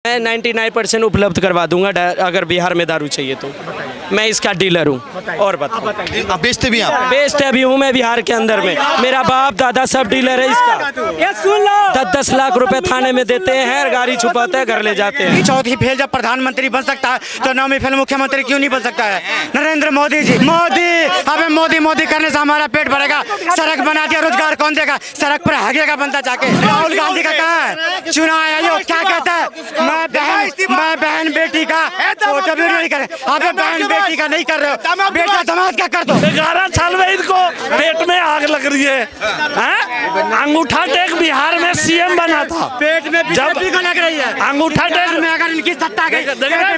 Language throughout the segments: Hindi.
मैं 99% उपलब्ध करवा दूंगा अगर बिहार में दारू चाहिए तो। मैं इसका डीलर हूँ। और बताओ, आप बेचते भी हैं? आप बेचते भी हूँ मैं बिहार के अंदर में। मेरा बाप दादा सब डीलर है इसका। ये सुन लो, 10-10 लाख रुपए थाने में देते हैं, गाड़ी छुपाते हैं, घर ले जाते हैं। चौथी फेल जब प्रधानमंत्री बन सकता है तो नौवीं फेल मुख्यमंत्री क्यों नहीं बन सकता है? नरेंद्र मोदी जी, मोदी, अबे मोदी मोदी करने से हमारा पेट भरेगा। सड़क बना दिया, रोजगार कौन देगा? सड़क पर हगेगा बनता जाके। राहुल गांधी का कहाँ है चुनाव आयोग? क्या कहता है? मैं बहन बेटी का फोटो भी नहीं करे। अबे बहन बेटी का नहीं कर रहे हो, बेटा दामाद का कर दो। 11 साल में इनको पेट में आग लग रही है। अंगूठा टेक बिहार में सीएम बना था, पेट में बीजेपी को लग रही है। अंगूठा टेक में अगर इनकी सत्ता गई,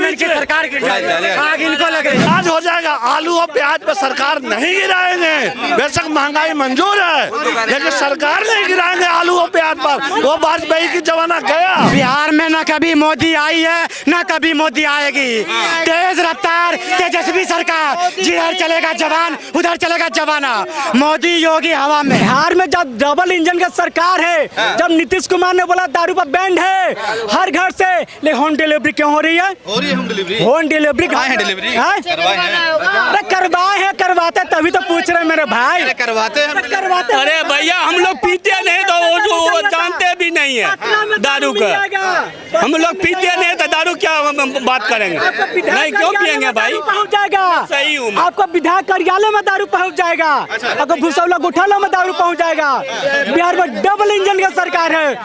इनकी सरकार गिर जाएगी, आग इनको लग रही है। आज हो जाएगा। आलू और प्याज पर सरकार नहीं गिराएंगे। बेशक महंगाई मंजूर है, लेकिन सरकार नहीं गिराएंगे आलू और प्याज पर। वो वाजपेयी की जमाना गया। बिहार में न कभी मोदी आई है न कभी मोदी आएगी। तेज रफ्तार तेजस्वी सरकार, जिधर चलेगा जवान उधर चलेगा जवाना। मोदी योगी हवा में। बिहार में जब डबल इंजन का सरकार है, जब नीतीश कुमार ने बोला दारू पर बैंड है हर घर से, लेकिन होम डिलीवरी क्यों हो रही है? होम डिलीवरी अरे करवाए हैं, करवाते तभी तो पूछ रहे मेरे भाई। करवाते हैं। अरे भैया हम लोग पीते नहीं तो वो जानते भी नहीं है दारू का। हम लोग पीते नहीं तो दारू क्या बात करेंगे? नहीं क्यों पियेंगे भाई? पहुँच जाएगा। सही हूँ। आपको विधायक कार्यालय में दारू पहुँच जाएगा, आपको भूसौला गोठाला में दारू पहुँच जाएगा। बिहार में डबल इंजन का सरकार है,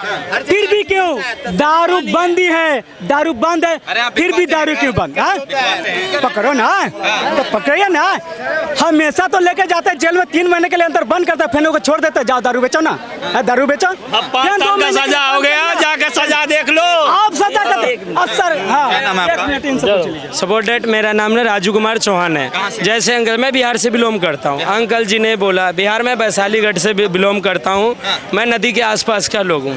फिर भी क्यों दारू बंदी है? दारू बंद है फिर भी दारू क्यों बंद? पकड़ो ना, तो पकड़िए ना। हमेशा तो लेके जाते हैं जेल में, 3 महीने के लिए अंदर बंद करते हैं, फिर उनको छोड़ देते हैं, जाओ दारू बेचो ना। दारू बेचो। अब 5 साल का सजा हो गया, जाके सजा देख लो। आप सजा अफसर। सबॉर्डिनेट मेरा नाम है राजू कुमार चौहान है। जैसे अंकल, मैं बिहार से बिलोंग करता हूँ। अंकल जी ने बोला बिहार में वैशालीगढ़ से बिलोंग करता हूँ, मैं नदी के आसपास का लोग हूँ।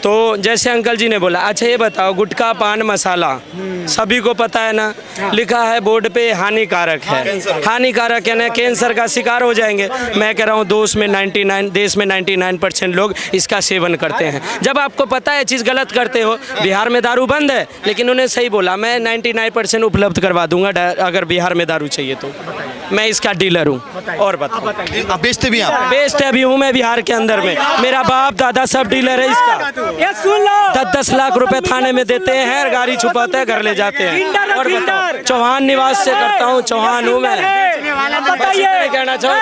तो जैसे अंकल जी ने बोला, अच्छा ये बताओ गुटखा पान मसाला सभी को पता है ना, लिखा है बोर्ड पे हानिकारक है। हानिकारक है ना, कैंसर का शिकार हो जाएंगे। मैं कह रहा हूँ देश में 99% लोग इसका सेवन करते हैं। जब आपको पता है चीज़ गलत करते हो। बिहार में दारू बंद है, लेकिन उन्हें सही बोला, मैं 99% उपलब्ध करवा दूंगा अगर बिहार में दारू चाहिए तो। मैं इसका डीलर हूँ। और बताओ, आप बेचते भी हैं? आप बेचते भी हूँ मैं बिहार के अंदर में। मेरा बाप दादा सब डीलर है इसका। ये सुन लो, 10-10 लाख रुपए थाने में देते हैं, गाड़ी छुपाते हैं, घर ले जाते हैं। और बताओ, चौहान निवास से करता हूँ, चौहान हूँ मैं। कहना चाहूँ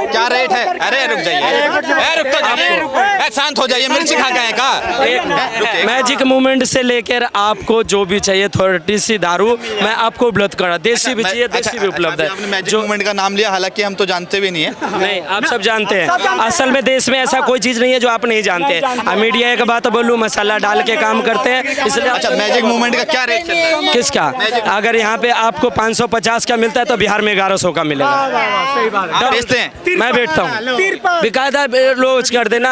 क्या रेट है? अरे रुक जाइए, शांत हो जाइए। मिर्ची खा गए का? मैजिक मूवमेंट से लेकर आपको जो भी चाहिए थोड़ी सी दारू मैं आपको उपलब्ध करा। देसी भी चाहिए, देसी भी उपलब्ध है। आपने मैजिक मूवमेंट का नाम लिया, हालांकि हम तो जानते भी नहीं है। नहीं, आप सब जानते हैं। असल में देश में ऐसा कोई चीज नहीं है जो आप नहीं जानते हैं। मीडिया एक बात बोलूं, मसाला डाल के काम करते हैं, इसलिए। अच्छा, मैजिक मूवमेंट का क्या रेट चल रहा है? किसका? अगर यहाँ पे आपको 550 का मिलता है तो बिहार में 1100 का मिलेगा। आप बेचते हैं? मैं बैठता हूँ, बेकायदा रोज कर देना।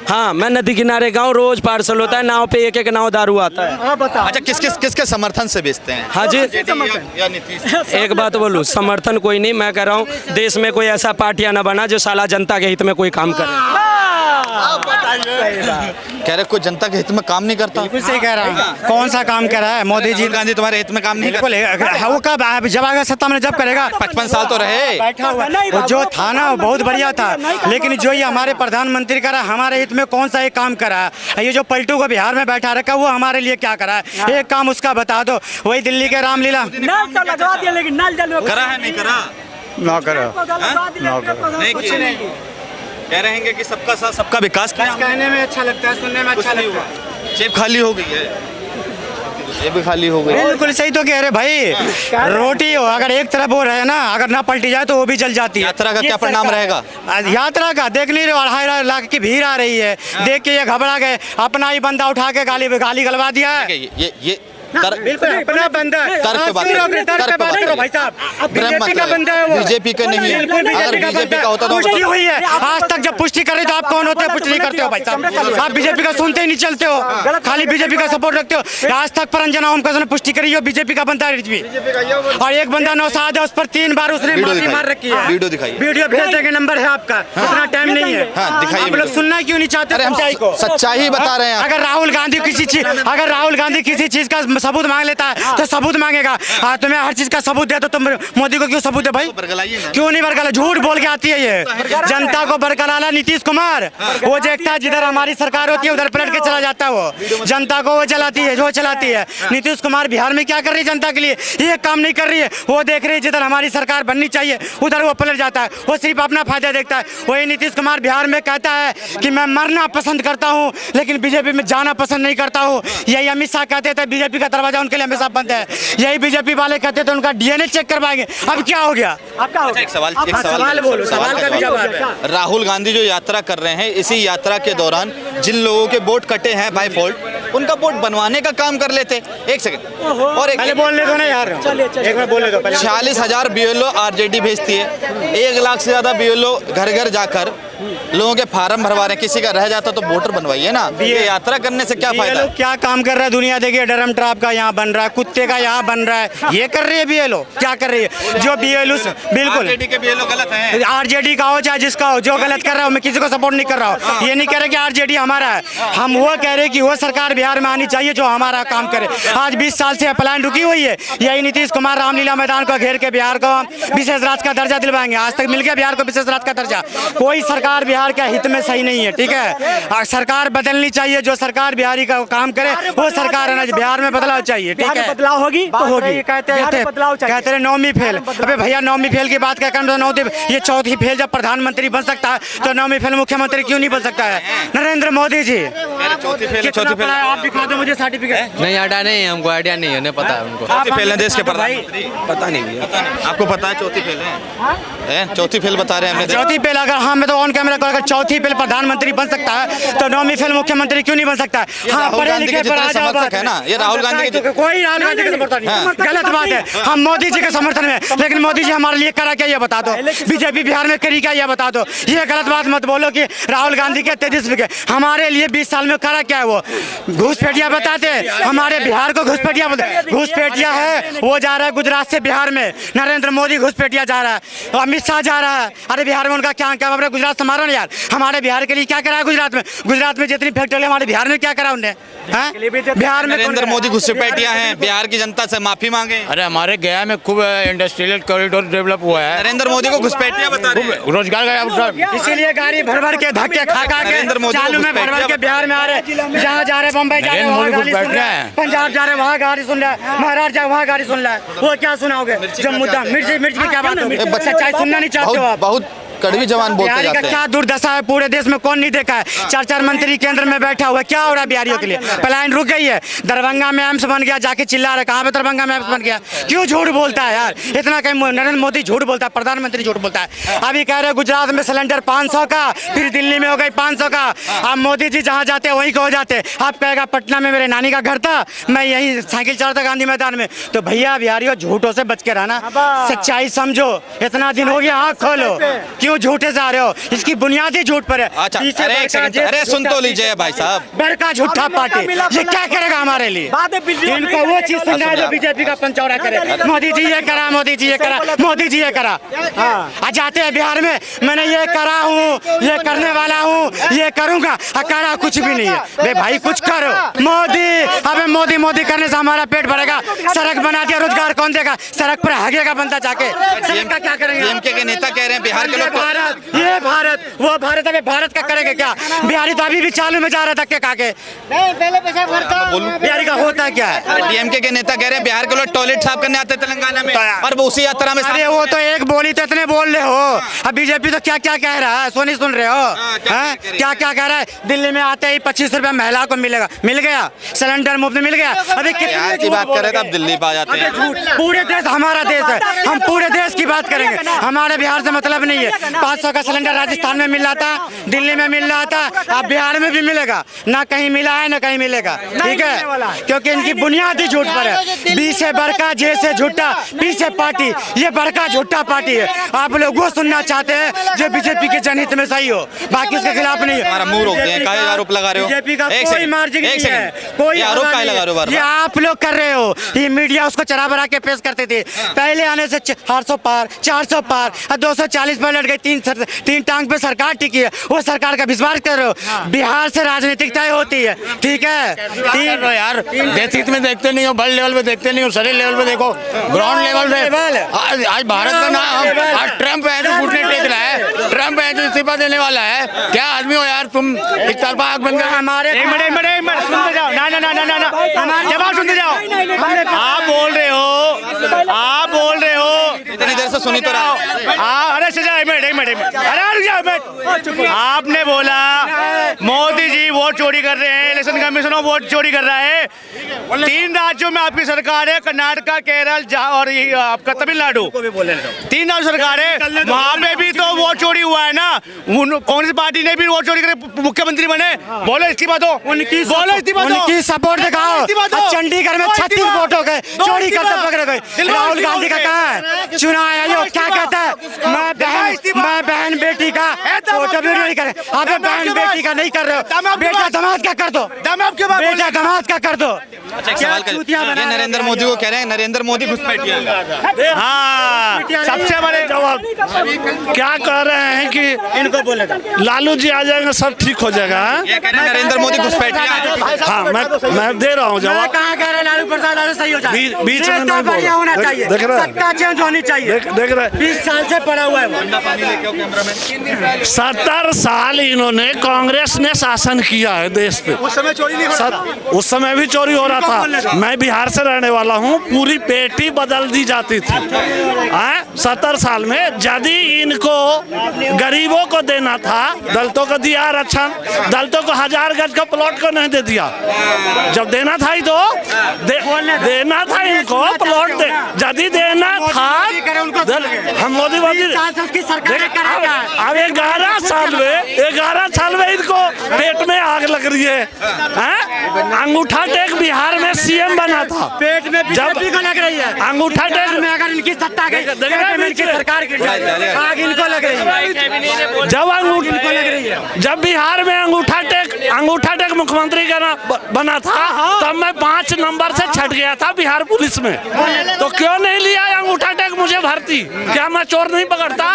हाँ, मैं नदी किनारे गाँव, रोज पार्सल होता है, नाव पे एक नाव दारू आता है। अच्छा, किसके समर्थन से बेचते हैं? हाँ जी, या नीतीश? एक बात बोलूं, समर्थन कोई नहीं। मैं कह रहा हूँ देश में कोई ऐसा पार्टियां न बना जो साला जनता के हित में कोई काम करे। कह रहे कोई जनता के हित में काम नहीं करता। सही कह रहा है। कौन सा काम कर रहा है मोदी जी? गांधी तुम्हारे हित में काम नहीं करता। वो कब जब आएगा सत्ता में, जब करेगा। 55 साल तो रहे बैठा हुआ। वो जो था ना वो बहुत बढ़िया था, लेकिन जो ये हमारे प्रधानमंत्री करा हमारे हित में कौन सा एक काम करा? ये जो पलटू को बिहार में बैठा रखा वो हमारे लिए क्या करा? एक काम उसका बता दो। वही दिल्ली के रामलीला नल तो लगवा दिया, लेकिन नल जल करा है नहीं करा? ना करा, नहीं कह रहे हैं कि सबका साथ सबका विकास किया। कहने में अच्छा लगता है, सुनने में अच्छा लगता है। जेब खाली हो गई है, ये भी खाली हो गई। बिल्कुल सही तो कह रहे भाई। रोटी हो अगर एक तरफ वो रहे ना, अगर ना पलटी जाए तो वो भी जल जाती है। यात्रा का क्या परिणाम रहेगा? यात्रा का देख नहीं रहे, 2.5 लाख की भीड़ आ रही है। देख के ये घबरा गए, अपना ही बंदा उठा के गाली गलवा दिया है। बिल्कुल अपना बंदा है। तर्क पे बात करो भाई साहब, बीजेपी का बंदा है वो। बीजेपी का नहीं है। अगर बीजेपी का होता तो पुष्टि हुई है आज तक। जब पुष्टि कर रही तो आप कौन होते हो? पुष्टि नहीं करते हो भाई साहब। आप बीजेपी का सुनते ही नहीं चलते हो, खाली बीजेपी का सपोर्ट रखते हो। आज तक परंजना ओम कसम ने पुष्टि करी हो बीजेपी का बंदा है रिजवी। और एक बंदा नौसाद है, उस पर 3 बार उसने माफी मार रखी है। वीडियो दिखाइए। वीडियो भेज देंगे, नंबर है आपका, इतना टाइम नहीं है। हाँ, दिखाइए आप लोग सुनना क्यों नहीं चाहते? अरे हम सच्चाई को, सच्चाई बता रहे हैं। अगर राहुल गांधी किसी चीज का सबूत मांग लेता है तो सबूत मांगेगा। तुम्हें हर चीज का सबूत दे तो तुम मोदी को क्यों सबूत दे भाई? क्यों नहीं बरकरार? झूठ बोल के आती है ये जनता को बरकरार। नीतीश कुमार वो देखता है जिधर हमारी सरकार होती है उधर पलट के चला जाता है। वो जनता को वो चलाती है जो चलाती है। नीतीश कुमार बिहार में क्या कर रही है जनता के लिए? ये काम नहीं कर रही है। वो देख रही है जिधर हमारी सरकार बननी चाहिए उधर वो पलट जाता है। वो सिर्फ अपना फायदा देखता है। वही नीतीश कुमार बिहार में कहता है कि मैं मरना पसंद करता हूँ लेकिन बीजेपी में जाना पसंद नहीं करता हूँ। यही अमित शाह कहते थे बीजेपी का दरवाजा उनके लिए हमेशा बंद है। यही बीजेपी वाले कहते थे उनका डीएनए चेक करवाएंगे। अब क्या हो गया? आपका हो गया? एक सवाल बोलो, सवाल का भी जवाब है। राहुल गांधी जो यात्रा कर रहे हैं, इसी यात्रा के दौरान जिन लोगों के वोट कटे हैं बाय फॉल्ट, उनका वोट बनवाने का काम कर लेते। एक सेकंड और पहले बोलने दो ना यार, एक बार बोलने दो। 46,000 बीएलओ आरजेडी भेजती है। 1 लाख से ज्यादा बीएलओ घर घर जाकर लोगों के फार्म भरवा रहे हैं। किसी का रह जाता तो वोटर बनवाइए ना। ये यात्रा करने से क्या फायदा? क्या काम कर रहा है दुनिया? देखिए ड्रम ट्रैप का यहाँ बन रहा है, कुत्ते का यहाँ बन रहा है। ये कर रही है बीएलओ, क्या कर रही है? जो बीएलओ बिल्कुल आरजेडी के बीएलओ गलत है। आरजेडी का हो चाहे जिसका हो, जो गलत कर रहा हो, मैं किसी को सपोर्ट नहीं कर रहा हूँ। ये नहीं कह रहे कि आरजेडी हमारा है। हम वो कह रहे कि वो सरकार बिहार में आनी चाहिए जो हमारा काम करे। आज 20 साल से प्लान रुकी हुई है। यही नीतीश कुमार रामलीला मैदान को घेर के बिहार को विशेष राज्य का दर्जा दिलवाएंगे। आज तक मिल गया बिहार को विशेष राज्य का दर्जा। कोई सरकार बिहार के हित में सही नहीं है, ठीक है? सरकार बदलनी चाहिए। जो सरकार बिहारी का काम करे वो सरकार है। बिहार में बदलाव चाहिए, ठीक है? बदलाव होगी तो होगी। कहते हैं 9वीं फेल। अबे भैया 9वीं फेल की बात क्या कर? ये 4थी फेल जब प्रधानमंत्री बन सकता है तो 9वीं फेल मुख्यमंत्री क्यों नहीं बन सकता है? नरेंद्र मोदी जी चौथी फेल आप दिखा दो मुझे सर्टिफिकेट। नहीं आइडिया नहीं है हमको, आइडिया नहीं है, नहीं पता है उनको। चौथी फेल है देश के प्रधानमंत्री? पता नहीं भैया। आपको पता है चौथी फेल है? चौथी फेल बता रहे हैं हमने। चौथी फेल अगर हाँ मैं तो ऑन कैमरा अगर चौथी फेल प्रधानमंत्री बन सकता है तो 9वीं फेल मुख्यमंत्री क्यों नहीं बन सकता है? हाँ पढ़े लिखे पर आ जाओ बात है ना। ये राहुल गांधी के कोई राहुल गांधी का समर्थन नहीं, गलत बात है। हम मोदी जी के समर्थन में, लेकिन मोदी जी हमारे लिए करा क्या ये बता दो। बीजेपी बिहार में करी क्या ये बता दो। ये गलत बात मत बोलो कि राहुल गांधी के 33 के हमारे लिए 20 साल में करा क्या है। वो घुसपैठिया बताते हमारे बिहार को घुसपैठिया बोलते। घुसपैठिया है वो जा रहा है गुजरात से बिहार में। नरेंद्र मोदी घुसपैठिया जा रहा है, अमित शाह जा रहा है। अरे बिहार में उनका क्या क्या? अपने गुजरात से मारो ना यार। हमारे बिहार के लिए क्या करा है गुजरात में? गुजरात में जितनी फैक्ट्री हमारे बिहार में क्या करा उन्हें? बिहार में नरेंद्र मोदी घुसपैठिया हैं, बिहार की जनता से माफी मांगे। अरे हमारे गया में खूब इंडस्ट्रियल कॉरिडोर डेवलप हुआ है। नरेंद्र मोदी को घुसपैठिया बता रहे हैं। रोजगार का अवसर, इसीलिए गाड़ी भर भर के धक्के खा खा के नरेंद्र मोदी चालू में भर भर के बिहार में आ रहे। जहाँ जा रहे बम्बई जा रहे नरेंद्र वहाँ मोदी गाड़ी कुछ सुन बैठ रहे रहे हैं, हैं। पंजाब जा रहे वहाँ गाड़ी सुन रहे हैं, महाराष्ट्र जा वहाँ गाड़ी सुन रहे हैं। वो क्या सुनाओगे? जब मुद्दा मिर्च की क्या बात होगी? सच्चाई सुनना नहीं चाहते हो आप? बहुत कड़वी जवान बोलते बिहारी का जाते हैं। क्या दुर्दशा है पूरे देश में कौन नहीं देखा है? 4 मंत्री केंद्र में बैठा हुआ है। क्या हो रहा है बिहारियों के लिए? पलायन रुक गई है। दरभंगा में एम्स बन गया, जाके चिल्ला रहा। कहाँ पे दरभंगा में एम्स बन गया? क्यों झूठ बोलता है यार इतना? कहीं नरेंद्र मोदी झूठ बोलता है, प्रधानमंत्री झूठ बोलता है। अभी कह रहे गुजरात में सिलेंडर 500 का, फिर दिल्ली में हो गई 500 का। अब मोदी जी जहाँ जाते वहीं को हो जाते। आप कहेगा पटना में मेरे नानी का घर था, मैं यही साइकिल चलाता गांधी मैदान में। तो भैया बिहारियों झूठों से बच के रहना, सच्चाई समझो। इतना दिन हो गया, आँख खोलो। क्यों झूठे से आ रहे हो? इसकी बुनियादी झूठ पर है। अच्छा अरे एक सेकंड, अरे सुन तो लीजिए भाई साहब। बड़का झूठा पार्टी ये क्या करेगा हमारे लिए? इनको वो चीज सुनना है जो बीजेपी का पंचौरा करे। मोदी जी ये करा, मोदी जी ये करा, मोदी जी ये करा। आज जाते हैं बिहार में, मैंने ये करा हूँ, ये करने वाला हूँ, ये करूंगा। करा कुछ भी नहीं है। बे भाई कुछ करो। मोदी अबे मोदी मोदी करने से हमारा पेट भरेगा? सड़क बना दिया, रोजगार कौन देगा? सड़क पर हगेगा बंदा जाके। सड़क का क्या करेंगे? डीएमके के नेता कह रहे हैं बिहार के लोग ये भारत वो भारत, अबे भारत का करेंगे क्या? बिहारी तो अभी भी चालू में जा रहा था धक्के खा के। नहीं पहले पैसा भरता। बिहारी का होता क्या है? डीएमके के नेता कह रहे हैं बिहार के लोग टॉयलेट साफ करने आते तेलंगाना में, और वो उसी यात्रा में। अरे वो तो एक बोली तो इतने बोल रहे हो। अब बीजेपी तो क्या क्या कह रहा है? सोनी सुन रहे हो? क्या क्या कह रहा है? दिल्ली में आते ही 25 रुपए महिला को मिलेगा, मिल गया। सिलेंडर मुफ्त में मिल गया। अभी बिहार की बात करें तो आप दिल्ली पे आ जाते हैं। पूरे देश हमारा देश है, हम पूरे देश की बात करेंगे, हमारे बिहार से मतलब नहीं है। 500 का सिलेंडर राजस्थान में मिल रहा था, दिल्ली में मिल रहा था, अब बिहार में भी मिलेगा। ना कहीं मिला है ना कहीं मिलेगा, ठीक है, क्योंकि इनकी बुनियादी झूठ पर है। बी से बड़का, जे से झूठा, पी से पार्टी, ये बड़का झूठा पार्टी है। आप लोग वो सुनना चाहते हैं जो बीजेपी के जनहित में सही हो, बाकी इसके खिलाफ नहीं है। हमारा मुंह रोक दें, काहे आरोप लगा रहे हो? बीजेपी का एक कोई सेकंड, मार्जिन एक नहीं सेकंड। है, कोई ये आरोप काहे लगा रहे हो बार-बार? ये आप लोग कर रहे हो। ये मीडिया उसको चढ़ा बढ़ा के पेश करते थे। पहले आने से 800 पार, 400 पार, 240 पर लट गई, तीन टांग पे सरकार टिकी है, वो सरकार का विश्वास कर रहे हो। बिहार से राजनीतिक तय होती है, ठीक है यार बेसिक में देखते नहीं हो, बल्ड लेवल पे देखते नहीं हो, शरीर लेवल पे देखो, ग्राउंड लेवल पे। आज भारत का नाम, आज ट्रम्प है जो घुटने टेक रहा है, ट्रम्प है जो इस्तीफा देने वाला है। क्या आदमी हो यार तुम, एक तरफा आग बन गया। हमारे एक मिनट सुनते जाओ, ना जवाब सुनते जाओ। आप बोल रहे हो इतनी देर से सुनी तो रहा। अरे सजा, एक मिनट, अरे रुक जाओ, आपने बोला मोदी जी वोट चोरी कर रहे हैं, इलेक्शन कमीशन वोट चोरी कर रहा है। 3 राज्यों में आपकी सरकार है, कर्नाटका, केरल और आपका तमिलनाडु, 3 राज्य सरकार है, वहाँ पे भी तो वोट चोरी हुआ है ना। कांग्रेस पार्टी ने भी वोट चोरी कर मुख्यमंत्री बने। बोलो इस्तीफा दो, बोलो इस्तीफा दो, उनकी सपोर्ट दिखाओ। चंडीगढ़ में 36 वोट हो गए, चोरी करते पकड़े गए। राहुल गांधी का कहाँ है चुनाव आयोग, क्या कहता है? मैं बहन बेटी का फोटो भी नहीं करे। आप बहन बेटी का नहीं कर रहे हो, बेटा दामाद का कर दो, बेटा दामाद का कर दो। अच्छा, एक सवाल कर, ये नरेंद्र मोदी को कह रहे हैं नरेंद्र मोदी घुसपैठिया। हाँ, सबसे बड़े जवाब क्या कह रहे हैं कि इनको बोलेगा लालू जी आ जाएंगे, सब ठीक हो जाएगा। ये कह रहे हैं नरेंद्र मोदी घुसपैठिया। हाँ, मैं दे रहा हूँ जवाब। कहाँ कह रहे हैं लालू प्रसाद यादव सही हो जाए? बीच में नहीं बोल, बढ़िया होना चाहिए, देख रहे हैं? सत्ता चेंज होनी चाहिए। देख रहे 20 साल से पड़ा हुआ है वो। 70 साल इन्होंने कांग्रेस ने शासन किया है देश पे। उस समय चोरी नहीं हो रहा था। उस समय भी चोरी हो रहा था। मैं बिहार से रहने वाला हूँ, पूरी पेटी बदल दी जाती थी। 70 साल में यदि इनको गरीबों को देना था, दलितों को दिया आरक्षण, दलितों को 1000 गज का प्लॉट को नहीं दे दिया। जब देना था ही तो देना था इनको प्लॉट दे, यदि देना था हम मोदी अब 11 साल में इनको पेट में आग लग रही है। अंगूठा टेक बिहार में सीएम बना था, पेट में बीजेपी को लग रही है। अंगूठा टेक में अगर इनकी सत्ता गई, इनकी सरकार गिर जाएगी, आग इनको लग रही है। जब बिहार में अंगूठा टेक मुख्यमंत्री का बना था, तब मैं 5 नंबर से छट गया था बिहार पुलिस में। तो क्यों नहीं लिया अंगूठा टेक मुझे भर्ती? क्या मैं चोर नहीं पकड़ता?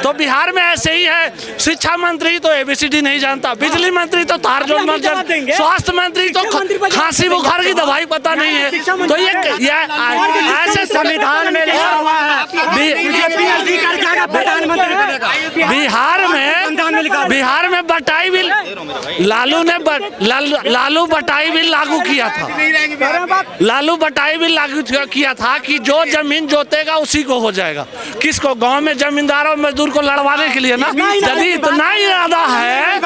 तो बिहार में ऐसे ही है। शिक्षा मंत्री तो ABCD नहीं जानता, बिजली मंत्री तो तार जोड़ मर जानता, स्वास्थ्य मंत्री तो खांसी बुखार की दवाई पता नहीं है। तो ये ऐसे संविधान में लिखा हुआ है बिहार में बटाई बिल लालू बटाई बिल लागू किया था। लालू बटाई बिल लागू किया था कि जो जमीन जोतेगा उसी को हो जाएगा। किसको? गांव में जमींदार और मजदूर को लड़वाने के लिए ना। यदि इतना इरादा है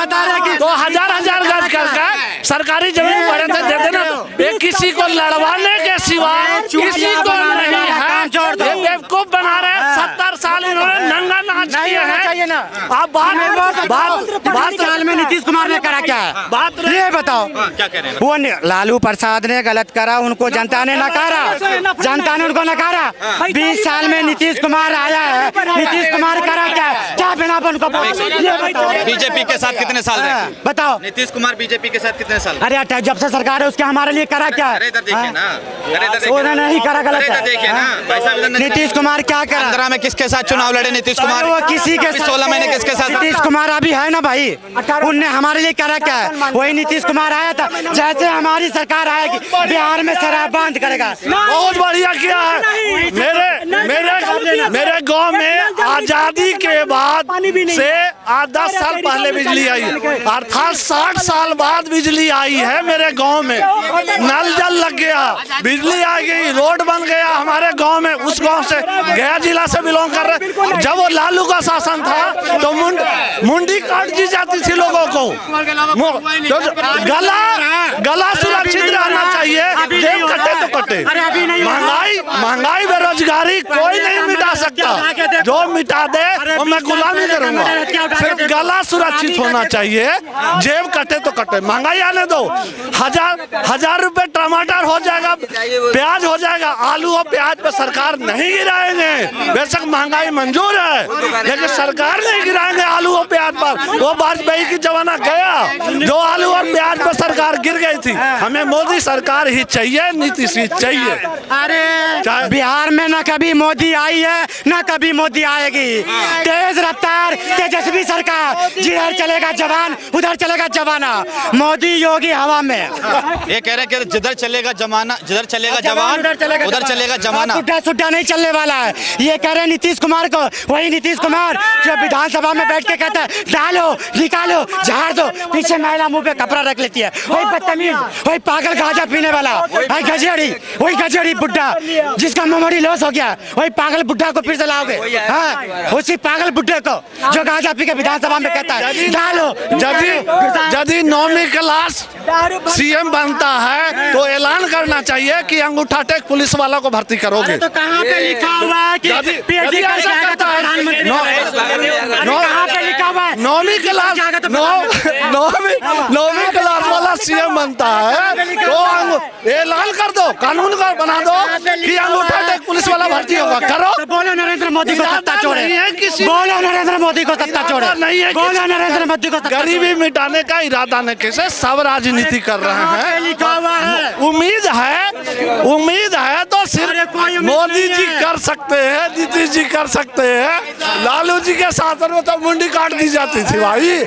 तो 1000 गज करके सरकारी जमीन पड़े थे दे देना। ये किसी को लड़वाने के सिवा किसी को नहीं है। ये बेवकूफ बना रहे हैं। 70 साल इन्होंने नंगा नाच किया है। आप बात साल में नीतीश कुमार ने करा क्या है? ये बताओ। क्या कह रहे हैं? वो लालू प्रसाद ने गलत करा, उनको जनता ने नकारा, जनता ने उनको नकारा। 20 साल में नीतीश कुमार आया है, नीतीश कुमार करा क्या बिना उनको? बीजेपी के साथ कितने साल रहे? बताओ। नीतीश कुमार बीजेपी के साथ कितने साल? अरे जब से सरकार है उसके हमारे लिए करा क्या है? देखिए ना, उन्होंने नहीं करा, गलत है। देखिए ना, नीतीश कुमार क्या करा? 15 में किसके साथ चुनाव लड़े नीतीश कुमार? वो किसी के 16 महीने किसके साथ? नीतीश कुमार अभी है ना भाई, उनने हमारे लिए करा क्या है? वही नीतीश कुमार आया था। जैसे हमारी सरकार आएगी बिहार में शराब बंद करेगा। बहुत बढ़िया किया है। मेरे गांव में आजादी के बाद से 10 साल पहले बिजली आई, अर्थात 60 साल बाद बिजली आई है मेरे गांव में। नल जल लग गया, बिजली आ गई, रोड बन गया हमारे गांव में। उस गांव से, गया जिला से बिलोंग कर रहे। जब वो लालू का शासन था तो मुंडी काट दी जाती थी लोगों को। गला सुरक्षित रहना चाहिए। कटे। अरे अभी नहीं महंगाई बेरोजगारी कोई नहीं मिटा सकता। जो मिटा दे वो मैं गुलामी करूंगा। सिर्फ गला सुरक्षित होना चाहिए, जेब कटे तो कटे, महंगाई आने दो। 1000 रुपए टमाटर हो जाएगा, प्याज हो जाएगा, आलू और प्याज पे सरकार नहीं गिराएंगे। बेशक महंगाई मंजूर है लेकिन सरकार नहीं गिराएंगे आलू और प्याज पर। वो वाजपेयी की जमाना गया जो आलू और प्याज पर सरकार गिर गई थी। हमें मोदी सरकार ही चाहिए, नीतीश ही चाहिए। अरे बिहार में ना कभी मोदी आई है ना कभी मोदी आएगी। तेज रफ्तार तेजस्वी सरकार, जिधर चलेगा जवान उधर चलेगा जवाना। मोदी योगी हवा में। ये कह रहे हैं कि जिधर चलेगा जमाना, जिधर चलेगा जवान उधर चलेगा जमाना। सुड्ढा सुड्ढा नहीं चलने वाला है। ये कह रहे हैं नीतीश कुमार को, वही नीतीश कुमार जो विधानसभा में बैठ के कहता है डालो निकालो झाड़ दो, पीछे महिला मुंह पे कपड़ा रख लेती है। वही बदतमीज, वही पागल गांजा पीने वाला, वही गजेड़ी बुड्ढा जिसका मेमोरी लॉस हो गया, वही पागल बुड्ढा को फिर से लाओगे। हाँ, उसी पागल बुड्ढे को जो गांजा पी के विधानसभा में कहता है डालो। यदि 9वीं क्लास सीएम बनता है तो ऐलान करना चाहिए कि अंगूठा टेक पुलिस वाला को भर्ती करोगे। तो कहाँ पे लिखा हुआ है कि पीएचडी करके आएगा तो प्रधानमंत्री? कहाँ पे लिखा हुआ है? 9वीं क्लास वाला सीएम बनता है तो ऐलान कर दो, कानून का बना दो कि अंगूठा टेक पुलिस वाला भर्ती होगा। करो तो बोलो नरेंद्र मोदी को सत्ता छोड़े। बोलो नरेंद्र मोदी को सत्ता छोड़े। नहीं है, बोलो नरेंद्र मोदी को सत्ता गरीबी मिटाने का इरादा न कैसे सब राजनीति कर रहे हैं। लिखा हुआ है। उम्मीद है तो सिर्फ मोदी जी कर सकते हैं, नीतीश जी कर सकते हैं। लालू जी के शासन में तो मुंडी काट दी जाती थी भाई।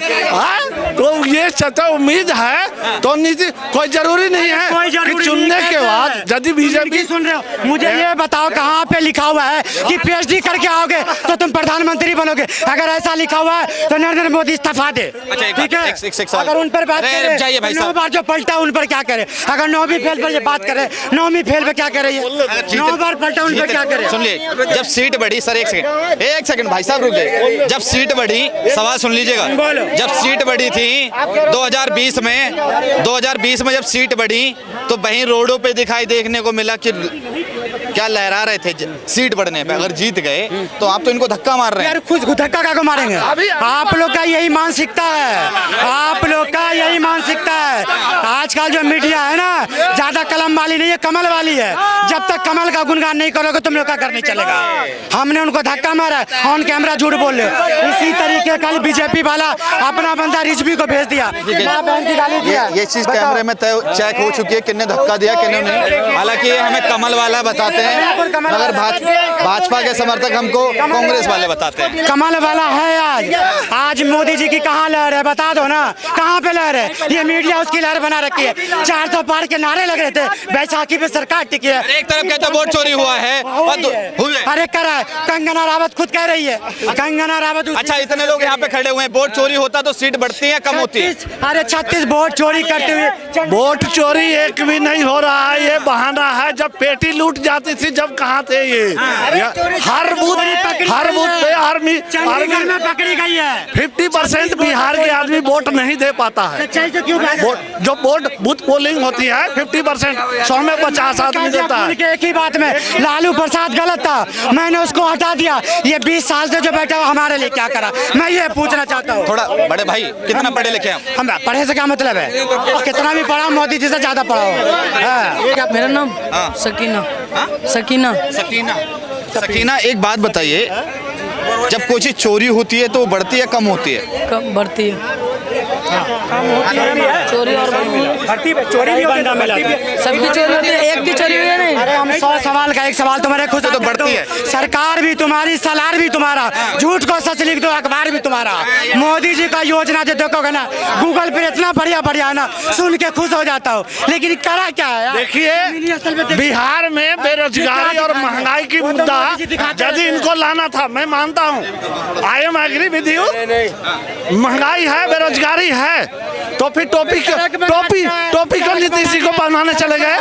तो ये उम्मीद है तो नीति कोई जरूरी नहीं है कि चुनने के बाद यदि बीजेपी। सुन रहे हो, मुझे ये बताओ कहाँ पे लिखा हुआ है कि पीएचडी करके आओगे तो तुम प्रधानमंत्री बनोगे? अगर ऐसा लिखा हुआ है तो नरेंद्र मोदी इस्तीफा दे। ठीक है, अगर उन पर बात करें 9 बार जो पलटा उन पर क्या करे? अगर 9वीं फेल पर ये बात करे, 9वीं फेल पे क्या करे? 9 बार पलटा उन पर क्या करे? सुनिए, जब सीट बढ़ी, सर एक सेकंड भाई साहब रुक जाइए। जब सीट बढ़ी, सवाल सुन लीजिएगा। जब सीट बढ़ी थी 2020 में जब सीट बढ़ी तो वहीं रोडों पे दिखाई देखने को मिला कि क्या लहरा रहे थे सीट बढ़ने पे। अगर जीत गए तो आप तो इनको धक्का मार रहे हैं। यार खुद धक्का का मारेंगे? आप लोग का यही मानसिकता है, आप लोग का यही मानसिकता है। आजकल जो मीडिया है ना, ज्यादा कलम वाली नहीं है, कमल वाली है। जब तक कमल का गुणगान नहीं करोगे तुम लोग का घर नहीं चलेगा। हमने उनको धक्का मारा, ऑन कैमरा झूठ बोल रहे। इसी तरीके कल बीजेपी वाला अपना बंदा रिजवी को भेज दिया, बहन की गाली दिया। ये चीज कैमरे में चेक हो चुकी है, किन्ने धक्का दिया किन्ने नहीं। हालांकि ये हमें कमल वाला बताते हैं मगर भाजपा के समर्थक हमको कांग्रेस वाले बताते हैं। कमल वाला है। आज मोदी जी की कहाँ लहर है बता दो ना, कहाँ पे लहर है? ये मीडिया उसकी लहर बना रखी है। 400 पार के नारे लग रहे थे, बैसाखी पे सरकार टिकी है। एक तरफ कहते वोट चोरी हुआ है, अरे करा है, कंगना रावत खुद कह रही है। कंगना रावत। अच्छा, इतने लोग यहाँ पे खड़े हुए हैं, वोट चोरी होता तो सीट बढ़ती है कम होती है? अरे 36 वोट चोरी करते हुए। वोट चोरी एक भी नहीं हो रहा है, ये बहाना है। जब पेटी लूट जाती थी जब कहाँ थे ये? हर बूथ पे आर्मी में पकड़ी गई है। 50% बिहार के आदमी वोट नहीं दे पाता है। जो बूथ पोलिंग होती है 50%, 100 में 50 आदमी देता है। एक ही बात में लालू प्रसाद गलत था, मैंने उसको हटा दिया। ये 20 साल से जो बैठा हुआ हमारे लिए क्या करा, मैं ये पूछना चाहता हूँ। थोड़ा बड़े भाई, कितना पढ़े लिखे हैं? हम पढ़े से क्या मतलब है? कितना भी पढ़ा, मोदी जी से ज्यादा पढ़ा हो। मेरा नाम सकीना, एक बात बताइए, जब कोई चीज चोरी होती है तो बढ़ती है कम होती है? कम बढ़ती है। चोरी और चोरी भी होती है, सबकी चोरी होती है, एक की चोरी हुई है नहीं। अरे हम 100 सवाल का एक सवाल तुम्हारे खुद तो बढ़ती है। सरकार भी तुम्हारी, सलार भी तुम्हारा, झूठ को सच लिख दो अखबार भी तुम्हारा। मोदी जी का योजना जो देखोगे ना गूगल पे इतना बढ़िया है ना, सुन के खुश हो जाता हूँ, लेकिन करा क्या है? देखिए, बिहार में बेरोजगारी और महंगाई की मुद्दा यदि इनको लाना था, मैं मानता हूँ, I am agree with you. महंगाई है, बेरोजगारी है, तो फिर टोपी को नीतीश जी को बनाने चले गए।